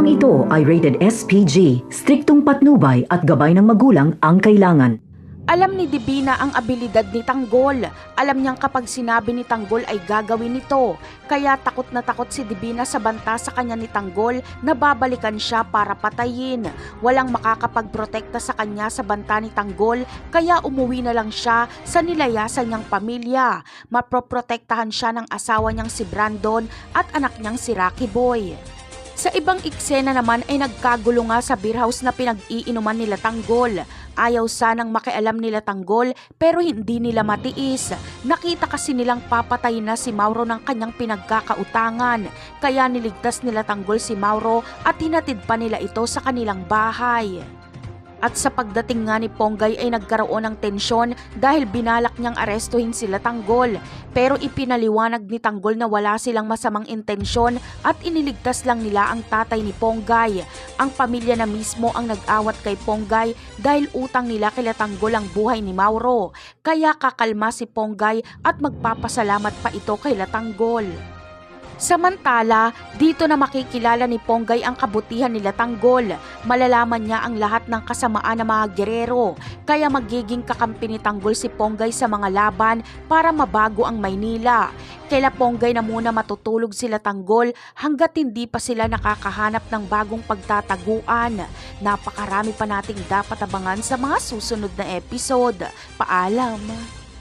Programang ito ay rated SPG, striktong patnubay at gabay ng magulang ang kailangan. Alam ni Divina ang abilidad ni Tanggol. Alam niyang kapag sinabi ni Tanggol ay gagawin nito. Kaya takot na takot si Divina sa banta sa kanya ni Tanggol na babalikan siya para patayin. Walang makakapagprotekta sa kanya sa banta ni Tanggol kaya umuwi na lang siya sa nilayasan niyang pamilya. Maproprotektahan siya ng asawa niyang si Brandon at anak niyang si Rocky Boy. Sa ibang eksena naman ay nagkagulo nga sa beer house na pinag-iinuman nila Tanggol. Ayaw sanang makialam nila Tanggol pero hindi nila matiis. Nakita kasi nilang papatayin na si Mauro ng kanyang pinagkakautangan. Kaya niligtas nila Tanggol si Mauro at hinatid pa nila ito sa kanilang bahay. At sa pagdating nga ni Ponggay ay nagkaroon ng tensyon dahil binalak niyang arestuhin sila Tanggol. Pero ipinaliwanag ni Tanggol na wala silang masamang intensyon at iniligtas lang nila ang tatay ni Ponggay. Ang pamilya na mismo ang nag-awat kay Ponggay dahil utang nila kila Tanggol ang buhay ni Mauro. Kaya kakalma si Ponggay at magpapasalamat pa ito kay Tanggol. Samantala, dito na makikilala ni Ponggay ang kabutihan nila Tanggol. Malalaman niya ang lahat ng kasamaan ng mga gerero. Kaya magiging kakampi ni Tanggol si Ponggay sa mga laban para mabago ang Maynila. Kaila Ponggay na muna matutulog sila Tanggol hanggat hindi pa sila nakakahanap ng bagong pagtataguan. Napakarami pa nating dapat abangan sa mga susunod na episode. Paalam!